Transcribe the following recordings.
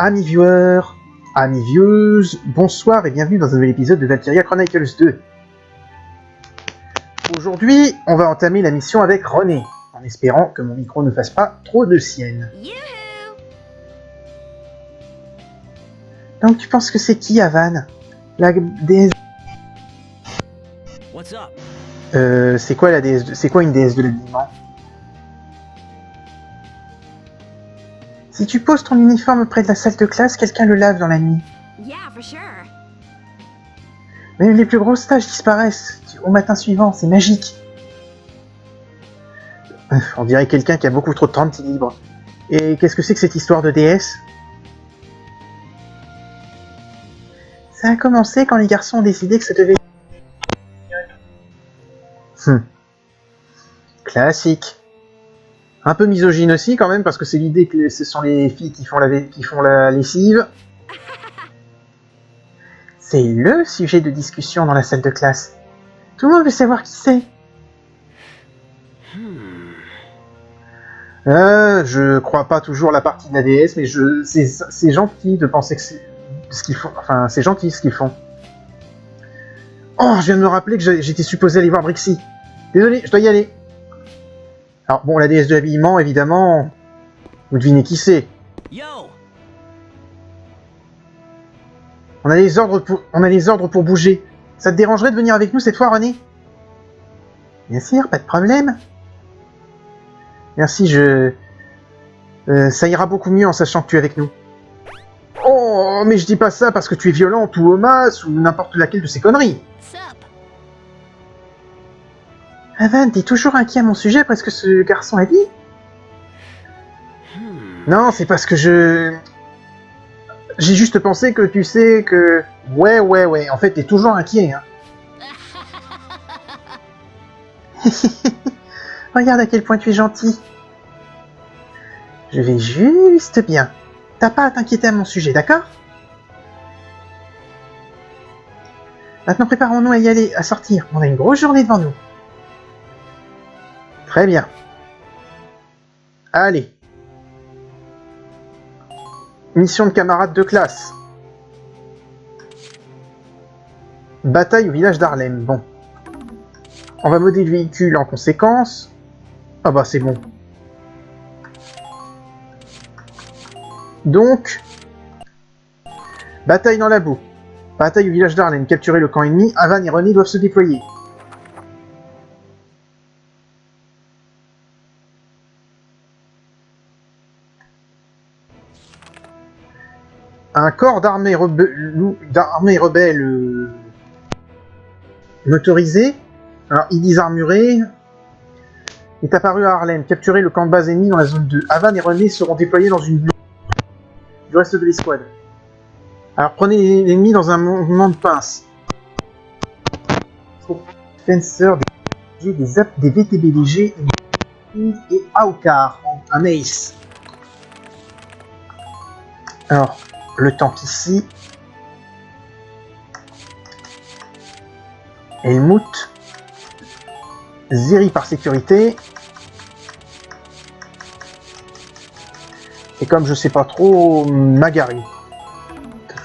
Amis viewers, amis vieweuses, bonsoir et bienvenue dans un nouvel épisode de Valkyria Chronicles 2. Aujourd'hui, on va entamer la mission avec René, en espérant que mon micro ne fasse pas trop de sienne. Donc tu penses que c'est qui, Avan? La déesse... c'est quoi la déesse c'est quoi une déesse de l'habillement? Si tu poses ton uniforme près de la salle de classe, quelqu'un le lave dans la nuit. Même les plus grosses taches disparaissent au matin suivant, c'est magique. On dirait quelqu'un qui a beaucoup trop de temps de libre. Et qu'est-ce que c'est que cette histoire de déesse? Ça a commencé quand les garçons ont décidé que ça devait... Classique. Un peu misogyne aussi quand même, parce que c'est l'idée que ce sont les filles qui font la lessive. C'est le sujet de discussion dans la salle de classe. Tout le monde veut savoir qui c'est. Je crois pas toujours la partie de la déesse, mais c'est gentil de penser que c'est ce qu'ils font. Enfin, c'est gentil ce qu'ils font. Oh, je viens de me rappeler que j'étais supposé aller voir Brixie. Désolé, je dois y aller. Alors bon, la déesse de l'habillement, évidemment, vous devinez qui c'est. On a les ordres pour bouger. Ça te dérangerait de venir avec nous cette fois, René? Bien sûr, pas de problème. Merci, ça ira beaucoup mieux en sachant que tu es avec nous. Oh, mais je dis pas ça parce que tu es violente ou homasse ou n'importe laquelle de ces conneries. Avan, t'es toujours inquiet à mon sujet après ce que ce garçon a dit? Non, c'est parce que j'ai juste pensé que tu sais que... Ouais, en fait, t'es toujours inquiet, hein. Regarde à quel point tu es gentil. Je vais juste bien. T'as pas à t'inquiéter à mon sujet, d'accord? Maintenant, préparons-nous à y aller, à sortir. On a une grosse journée devant nous. Très bien. Allez. Mission de camarades de classe. Bataille au village d'Harlem. Bon. On va modder le véhicule en conséquence. Ah bah c'est bon. Donc... Bataille dans la boue. Bataille au village d'Harlem. Capturer le camp ennemi. Avan et René doivent se déployer. Un corps d'armée rebelle motorisé, alors ils disent armuré, est apparu à Harlem. Capturer le camp de base ennemi dans la zone 2. Avan et René seront déployés dans une du reste de l'escouade. Alors prenez l'ennemi dans un mouvement de pince. Fencer, des VTB légers et Aokar, un ace. Alors, le tank ici. Helmut. Zeri par sécurité. Et comme je sais pas trop, Magari. De toute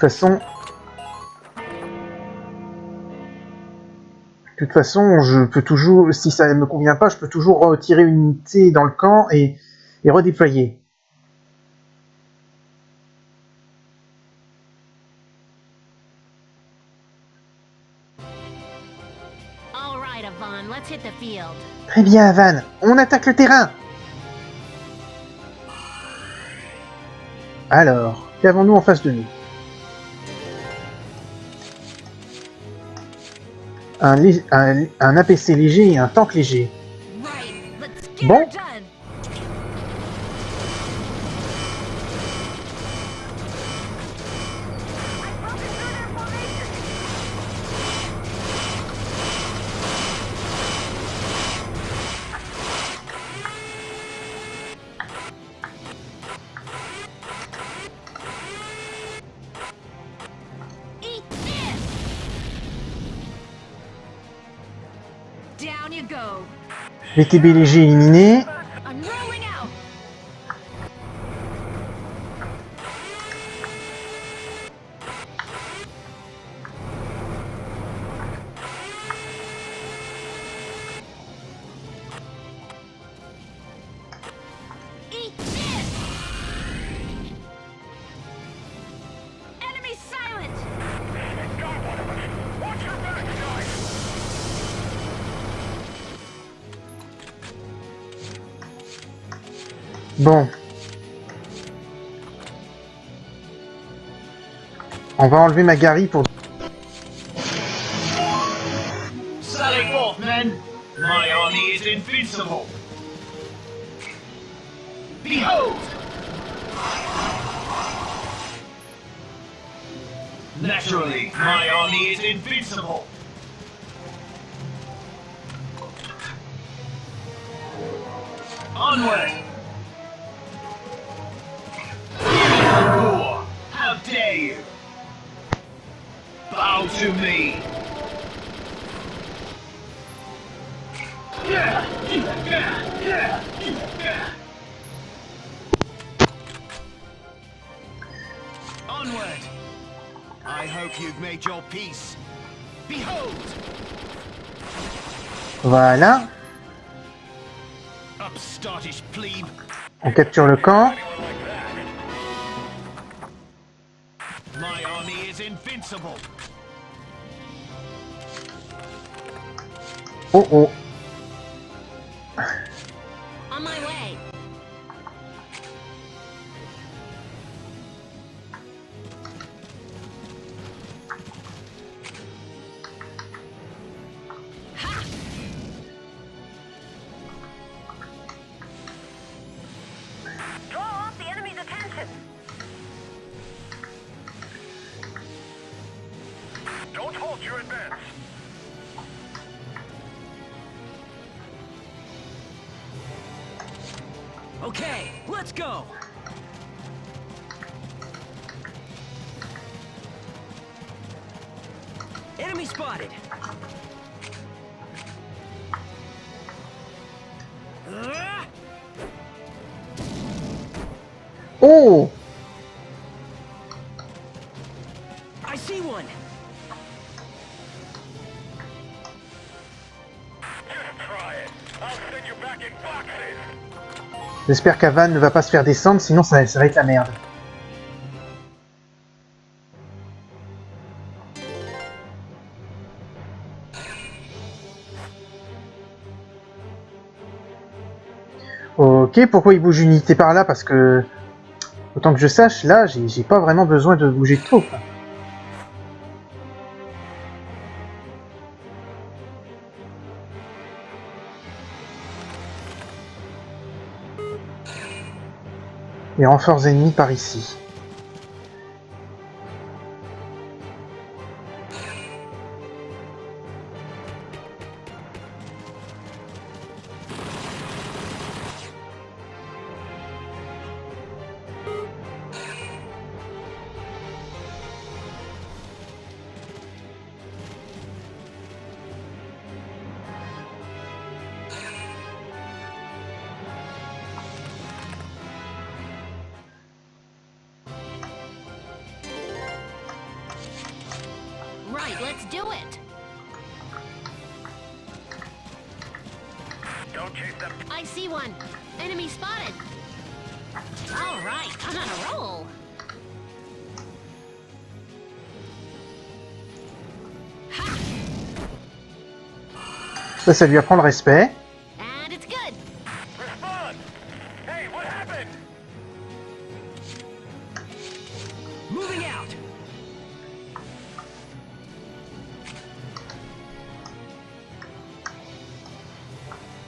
façon, je peux toujours, si ça ne me convient pas, je peux toujours retirer une unité dans le camp et redéployer. Très bien, Avan. On attaque le terrain. Alors, qu'avons-nous en face de nous? Un APC léger et un tank léger. Bon. VTB léger éliminé. Bon. On va enlever Magari pour... Sally forth, men! My army is invincible! Behold! Naturally, my army is invincible! Onward! War! How dare you! Bow to me! Onward! I hope you've made your peace. Behold! Voilà. Upstartish plebe. On capture le camp. My army is invincible. Oh oh. On my way. Draw off the enemy's attention. Don't halt your advance. Okay, let's go. Enemy spotted. Oh! I see one. Just try it. I'll send you back in boxes. J'espère qu'Avan ne va pas se faire descendre, sinon ça va être la merde. Ok, pourquoi il bouge une unité par là? Parce que, autant que je sache, là, j'ai pas vraiment besoin de bouger de trop. Les renforts ennemis par ici. Right, let's do it. Don't chase them. I see one. Enemy spotted. All right, I'm on a roll. Ça lui apprend le respect. And it's good. Respond. Hey, what happened? Moving out.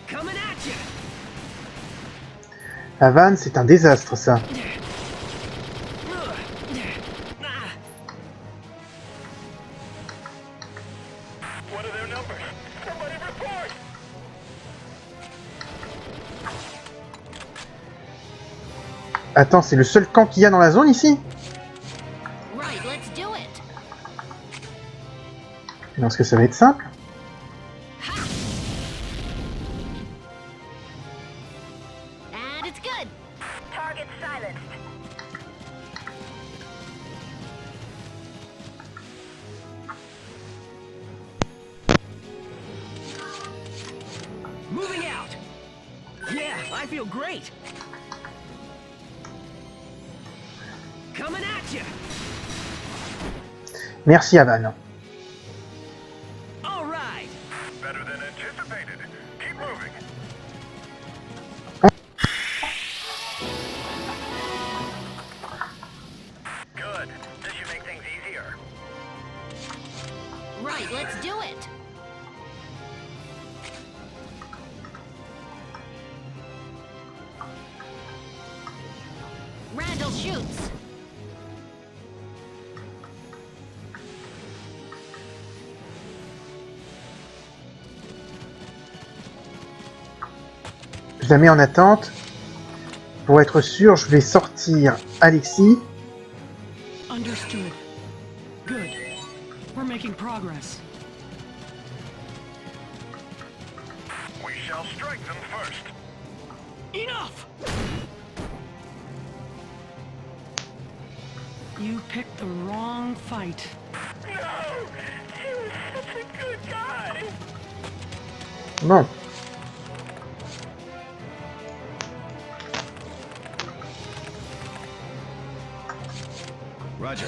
Coming at you. Avan, c'est un désastre, ça. What are their numbers? Somebody report. Attends, c'est le seul camp qu'il y a dans la zone ici? Right, let's do it. Est-ce que ça va être simple? And it's good. Target silenced. Moving out. Yeah, I feel great. Coming at you. Merci, Avan. All right. Better than anticipated. Keep moving. right, let's do it. Randall shoots. Je la mets en attente. Pour être sûr, je vais sortir Alexis. Understood. Good. We're making progress. We shall strike them first. Enough! You picked the wrong fight. No! He was such a good guy! Bon. Roger.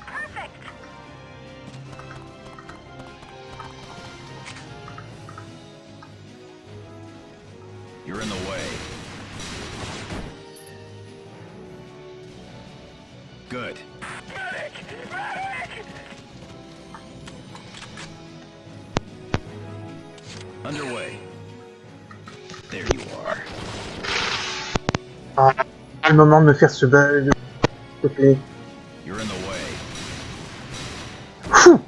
Perfect. You're in the way. Good. Medic! Medic! Underway. There you are. Ah, le moment de me faire ce bug. S'il te plaît. You're in the way. Fou!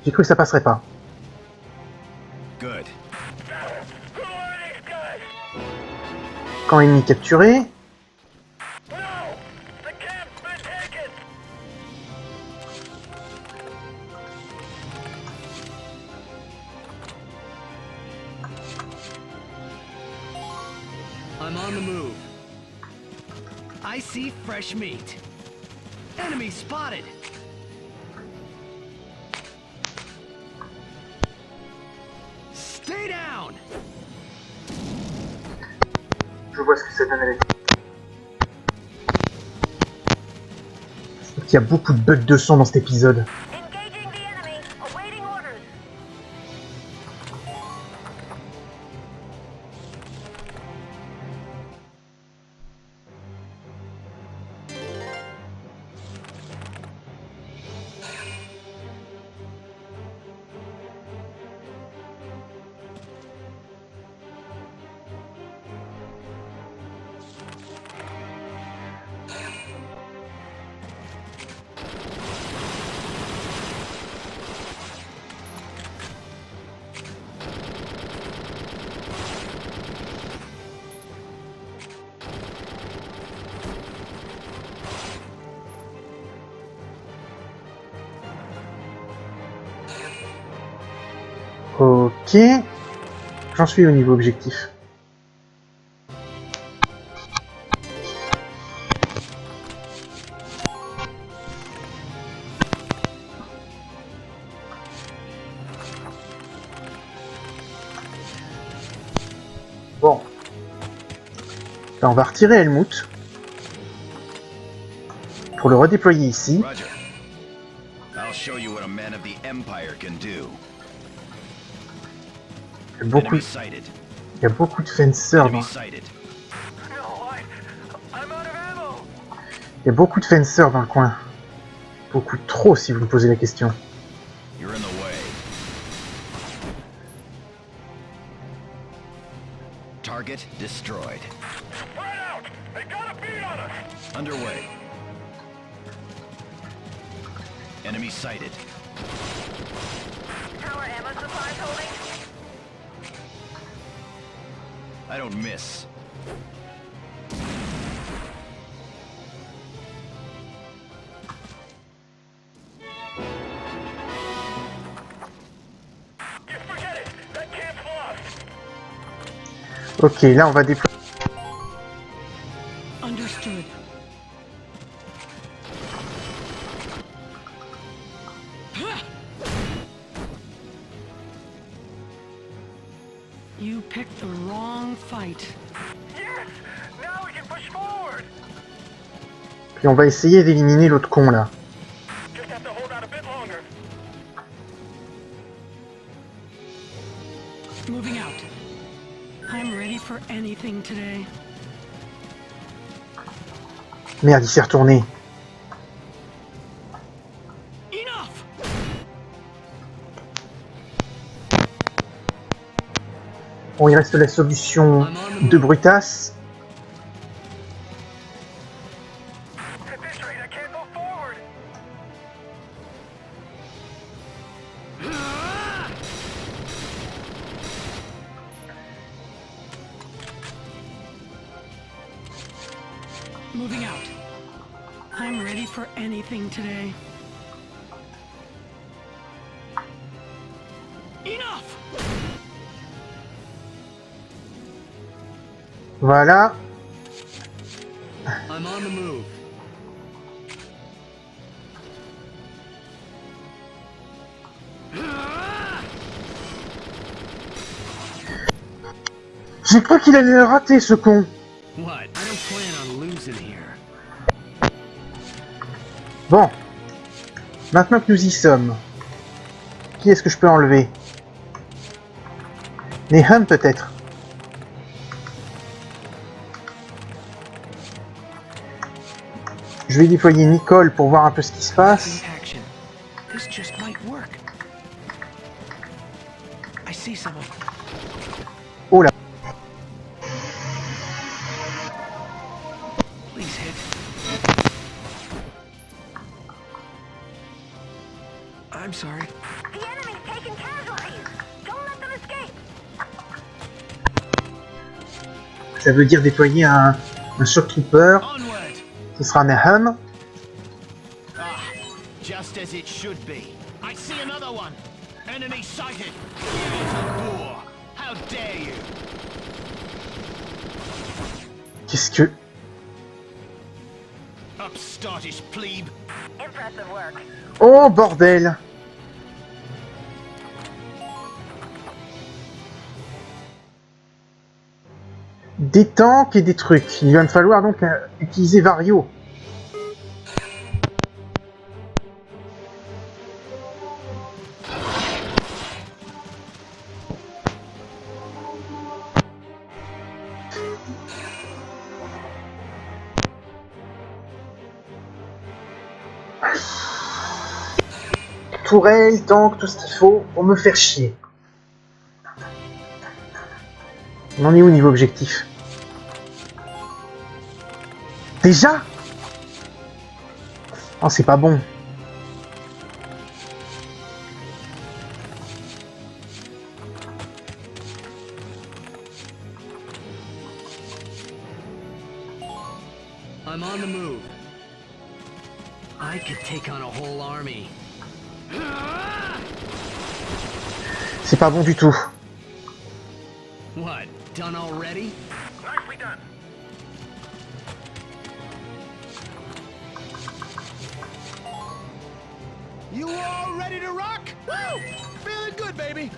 J'ai cru que ça passerait pas. Good. Who are these guys? Quand ennemi capturé. No! The camp's been taken! I'm on the move. I see fresh meat. Enemy spotted. Stay down. Je vois ce que ça donne avec. Il y a beaucoup de bugs de son dans cet épisode. Engaging the enemy. Awaiting orders. Ok. J'en suis au niveau objectif. Bon. Là, on va retirer Helmut. Pour le redéployer ici. Roger. I'll show you what a man of the Empire can do. Il y a beaucoup, Enemy sighted. il y a beaucoup de fencers. Enemy Dans, sighted. No, I'm out of ammo! il y a beaucoup de fencers dans le coin. Beaucoup trop, si vous me posez la question. You're in the way. Target destroyed. Spread out! They got a beat on us! Underway. Enemy sighted. How are ammo supplies holding? I don't miss. You forget it! That camp's lost! Ok, là on va déployer. Understood. You picked the wrong fight. Yes! Now we can push forward! Puis on va essayer d'éliminer l'autre con là. Just have to hold out a bit longer. Moving out. I'm ready for anything today. Merde, il s'est retourné. Enough! Bon, il reste la solution de Brutas. At this rate, I can't move forward. Moving out. I'm ready for anything today. Enough! Voilà. I'm on the move. J'ai cru qu'il allait le rater, ce con. What? I don't plan on losing here. Bon. Maintenant que nous y sommes, qui est-ce que je peux enlever? Nehum, peut-être. Je vais déployer Nicole pour voir un peu ce qui se passe. Action. This just might work. I see someone. Oh là. Please hit. I'm sorry. The enemy's taking casualties. Don't let them escape. Ça veut dire déployer un Shock Trooper. Onward! Ce sera Nehum. Ah, just as it should be. I see another one. Enemy sighted. You little boar. How dare you? Qu'est-ce que... Upstartish plebe. Impressive work. Oh, bordel! Des tanks et des trucs. Il va me falloir donc utiliser Vario. Tourelle, tank, tout ce qu'il faut pour me faire chier. On en est où niveau objectif? Déjà? Oh, c'est pas bon. I'm on the move. I could take on a whole army. C'est pas bon du tout. What? Done already? Nicely done. You all ready to rock? Woo! Feeling good, baby.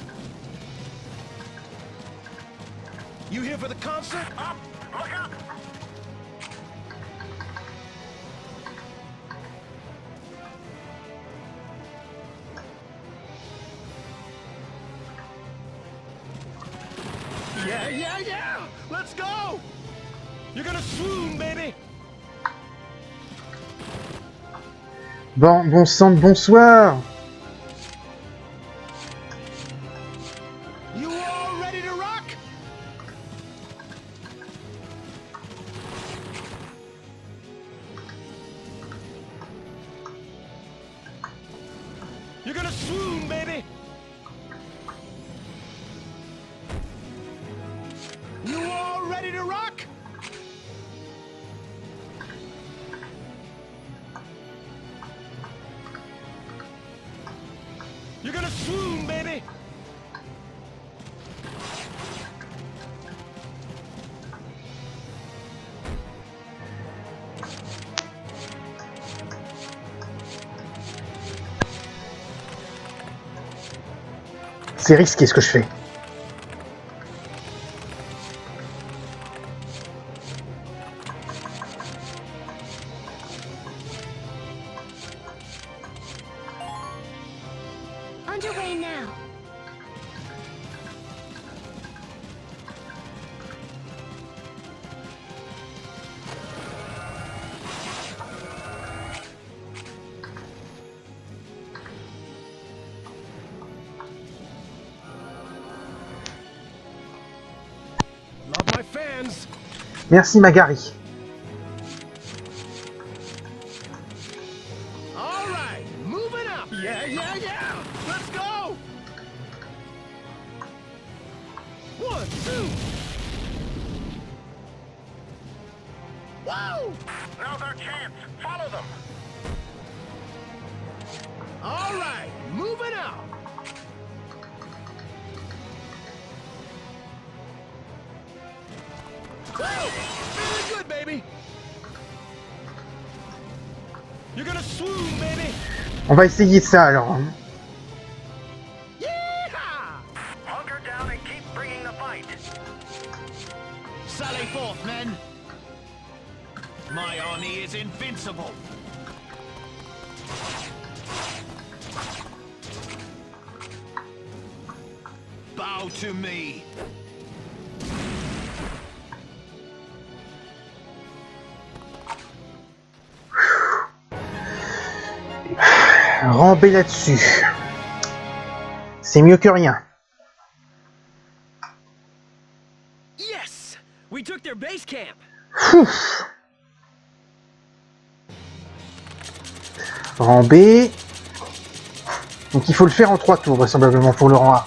You here for the concert? Up! Look up! Yeah! Let's go! You're gonna swoon, baby! Bon sang de bonsoir. You all ready to rock? You're gonna swoon, baby! You all ready to rock? You're gonna swoon, baby! C'est risqué ce que je fais. Underway now. fans. Merci Magari. All right, moving up. Yeah, yeah, yeah. Let's go. 1, 2. Whoa! Now's our chance. Follow them. All right, moving out. Woo! Feeling good, baby. You're gonna swoon, baby. On va essayer ça alors. Yeehaw! Hunker down and keep bringing the fight. Sally forth, men. My army is invincible. Bow to me. Ramper là-dessus. C'est mieux que rien. Yes! We took their base camp. Ouf. Rang B. Donc il faut le faire en 3 tours vraisemblablement pour le rang A.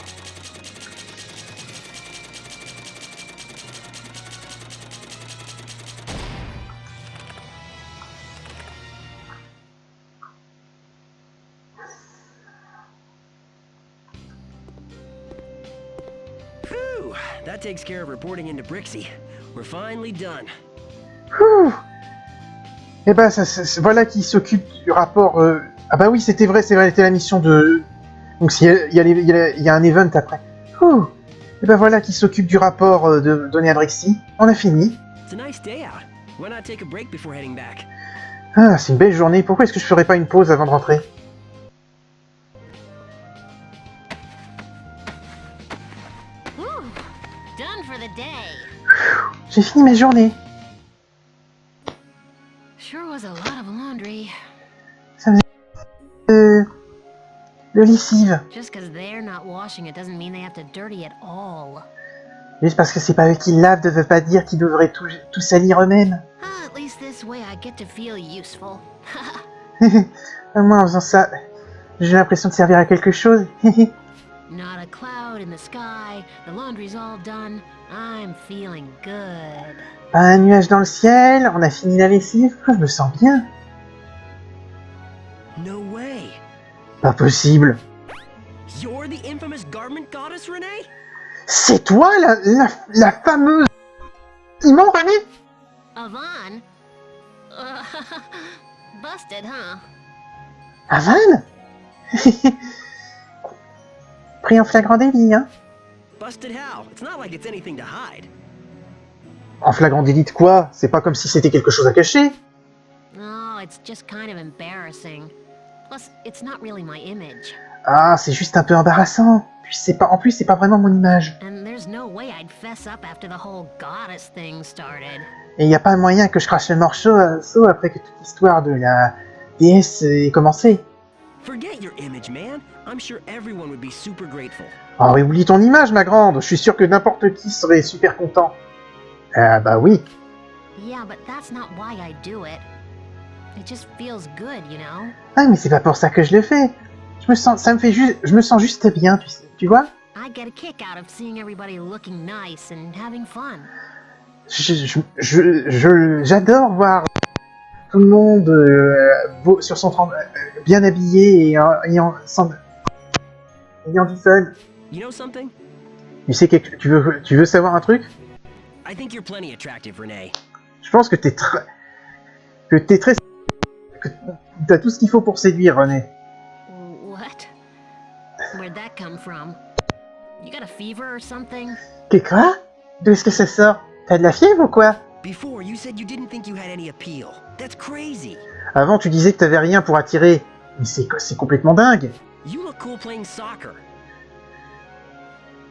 Whew, that takes care of reporting into Brixie. We're finally done. Ouh. Et bah voilà qui s'occupe du rapport. Ah bah oui, c'était vrai, c'était la mission de. Donc il y a un event après. Ouh. Et bah voilà qui s'occupe du rapport donné à Brixie. On a fini. It's a nice day out. Why not take a break before heading back? Ah, c'est une belle journée. Pourquoi est-ce que je ferais pas une pause avant de rentrer? Whew. Done for the day. J'ai fini ma journée. Sure was a lot of laundry. Le lessive. Just because they're not washing it doesn't mean they have to dirty it all. Juste parce que c'est pas eux qui lavent ne veut pas dire qu'ils devraient tout salir eux-mêmes. Ah, at least this way I get to feel useful. Moi, en faisant ça, j'ai l'impression de servir à quelque chose. Not a cloud in the sky, the laundry's all done. I'm feeling good. Pas un nuage dans le ciel, on a fini la lessive. Je me sens bien. No way. Pas possible. You're the infamous garment goddess, Renee? C'est toi la fameuse... Simon, René? Avon? Busted, huh? Avan? Pris en flagrant délit, hein? Busted how? It's not like it's anything to hide. En flagrant délit de quoi? C'est pas comme si c'était quelque chose à cacher. Oh, it's just kind of embarrassing. Plus, it's not really my image. Ah, c'est juste un peu embarrassant. En plus, c'est pas vraiment mon image. And there's no way I'd fess up after the whole goddess thing started. Et y a pas moyen que je crache le morceau après que toute l'histoire de la déesse ait commencé. Forget your image, man. I'm sure everyone would be super grateful. Oh, et oublie ton image, ma grande. Je suis sûr que n'importe qui serait super content. Ah, bah oui. Yeah, but that's not why I do it. It just feels good, you know? Ah, mais c'est pas pour ça que je le fais. Je me sens juste bien, tu vois? I get a kick out of seeing everybody looking nice and having fun. J'adore voir tout le monde sur son bien habillé et ayant du fun. You know something? Tu sais que tu veux savoir un truc? I think you're plenty attractive, Renee. Je pense que t'es très que t'as tout ce qu'il faut pour séduire, René. What? Where'd that come from? You got a fever or something? Que quoi? D'où est-ce que ça sort? T'as de la fièvre ou quoi? Before, you said you didn't think you had any appeal. That's crazy. Avant, tu disais que t'avais rien pour attirer. Mais c'est complètement dingue. You look cool playing soccer.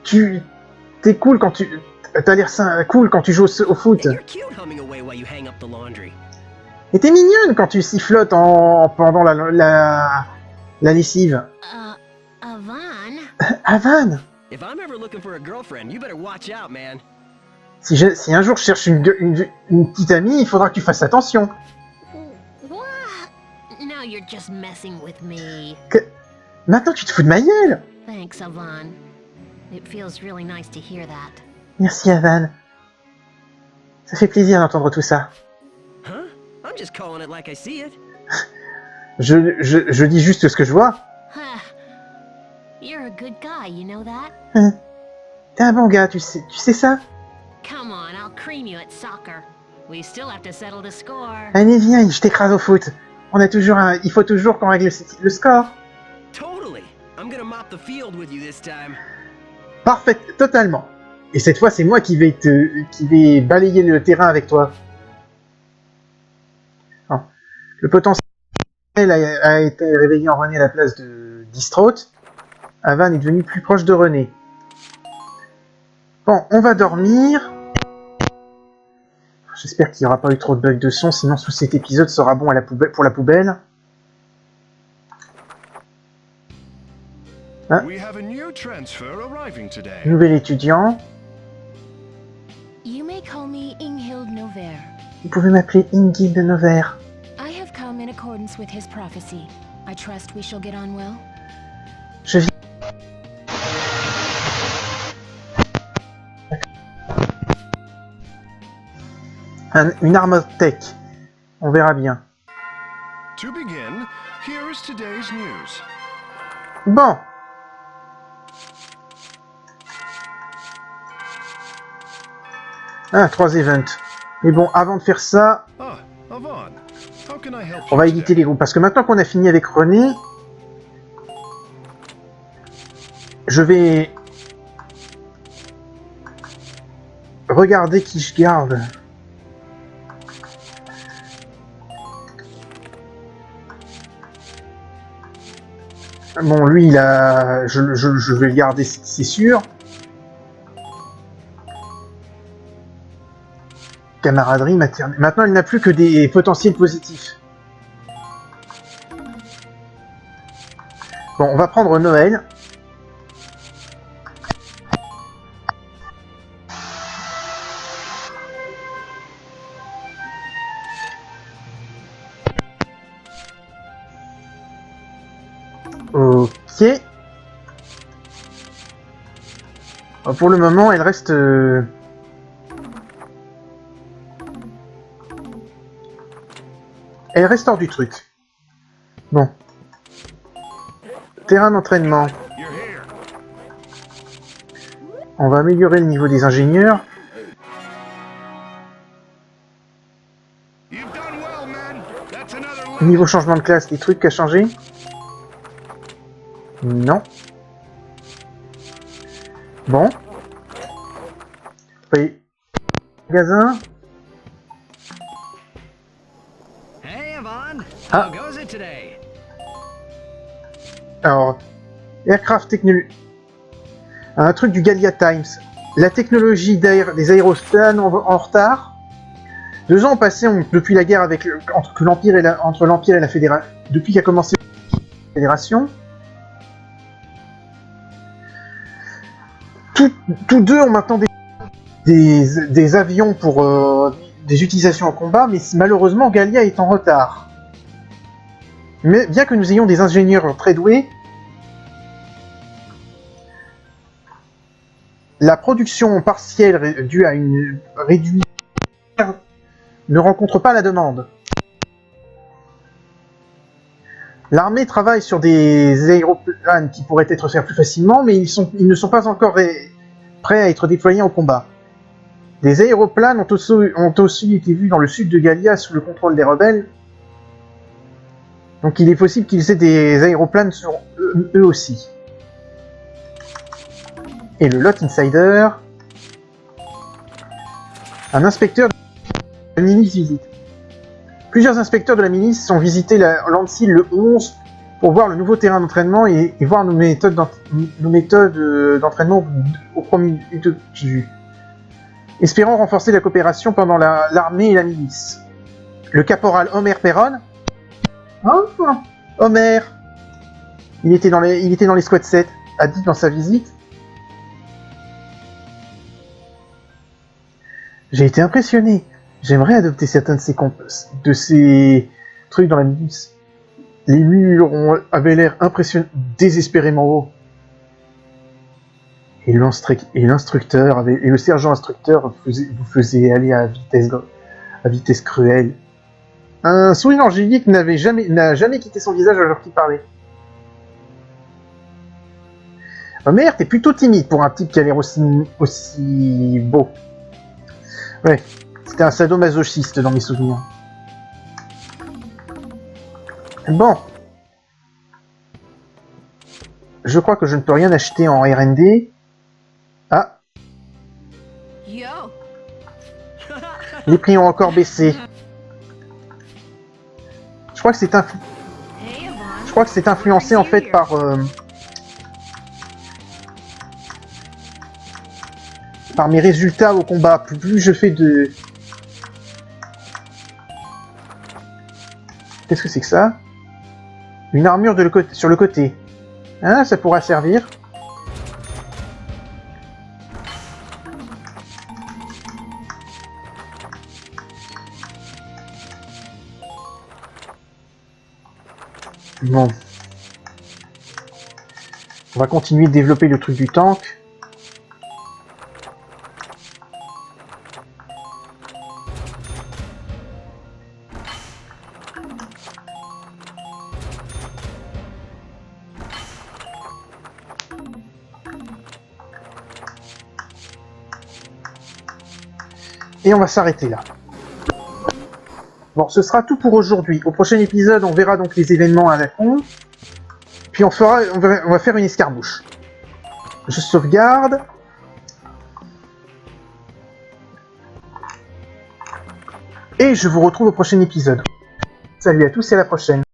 T'es cool quand tu... T'as l'air cool quand tu joues au foot. And you're cute humming away while you hang up the laundry. Et t'es mignonne quand tu sifflotes pendant la lessive. Avon? Avan, If I'm ever looking for a girlfriend, you better watch out, man. Si un jour je cherche une petite amie, il faudra que tu fasses attention. What? Now you're just messing with me. Maintenant, tu te fous de ma gueule. Thanks, Avan. It feels really nice to hear that. Merci, Avan. Ça fait plaisir d'entendre tout ça. Huh? I'm just calling it like I see it. Je dis juste ce que je vois. You're a good guy, you know that? T'es un bon gars, tu sais ça? Come on, I'll cream you at soccer. We still have to settle the score. Allez, viens, je t'écrase au foot. Il faut toujours qu'on règle le score. Totally. I'm gonna mop the field with you this time. Parfait, totalement. Et cette fois, c'est moi qui vais balayer le terrain avec toi. Oh. Le potentiel a été réveillé en René à la place de Distraught. Avan est devenu plus proche de René. Bon, on va dormir. J'espère qu'il n'y aura pas eu trop de bugs de son, sinon tout cet épisode sera bon pour la poubelle. Hein? Nouvel étudiant. You may call me Inghild Nover. Vous pouvez m'appeler Inghild Nover. I have come in accordance with his prophecy. I trust we shall get on well. Je viens. Une arme tech. On verra bien. To begin, here is today's news. Bon. Ah, 3 events. Mais bon, avant de faire ça, Ah, Avan. How can I help on you va éditer today? les groupes. Parce que maintenant qu'on a fini avec René, je vais regarder qui je garde. Bon, lui, il a... je vais le garder, c'est sûr. Camaraderie maternelle. Maintenant, il n'a plus que des potentiels positifs. Bon, on va prendre Noël. Ok. Pour le moment, elle reste... Elle reste hors du truc. Bon. Terrain d'entraînement. You're here. On va améliorer le niveau des ingénieurs. You've done well, man. That's another level. Niveau changement de classe, des trucs à changer? Non. Bon. Oui. Magasin. Hey, Avan. Ah. How goes it today? Alors, Aircraft Technology. Un truc du Gallia Times. La technologie des aéroplanes en retard. 2 ans ont passé depuis la guerre entre l'Empire et la Fédération. Depuis qu'a commencé la Fédération. Tous deux ont maintenant des avions pour des utilisations en combat, mais malheureusement Gallia est en retard. Mais bien que nous ayons des ingénieurs très doués, la production partielle due à une réduction ne rencontre pas la demande. L'armée travaille sur des aéroplanes qui pourraient être faits plus facilement, mais ils ne sont pas encore prêts à être déployés en combat. Des aéroplanes ont aussi été vus dans le sud de Gallia sous le contrôle des rebelles. Donc il est possible qu'ils aient des aéroplanes sur eux aussi. Et le Lot Insider. Un inspecteur de la milice visite. Plusieurs inspecteurs de la milice ont visité l'Ansil le 11 pour voir le nouveau terrain d'entraînement et voir nos méthodes d'entraînement au premier vue. Espérons renforcer la coopération pendant l'armée et la milice. Le caporal Homer Perron. Oh, Homer. Il était dans les squad 7, a dit dans sa visite. J'ai été impressionné. J'aimerais adopter certains de ces trucs dans la milice. Les murs avaient l'air impressionnants, désespérément hauts. Et l'instructeur et le sergent instructeur vous faisaient aller à vitesse cruelle. Un sourire angélique n'a jamais quitté son visage alors qu'il parlait. Oh merde, t'es plutôt timide pour un type qui a l'air aussi beau. Ouais, c'était un sadomasochiste dans mes souvenirs. Bon. Je crois que je ne peux rien acheter en R&D. Ah. Yo. Les prix ont encore baissé. Je crois que c'est influencé en fait par mes résultats au combat. Plus je fais de... Qu'est-ce que c'est que ça? Une armure sur le côté. Hein, ça pourra servir. Bon. On va continuer de développer le truc du tank. Et on va s'arrêter là. Bon, ce sera tout pour aujourd'hui. Au prochain épisode, on verra donc les événements à la con. Puis on va faire une escarmouche. Je sauvegarde. Et je vous retrouve au prochain épisode. Salut à tous et à la prochaine.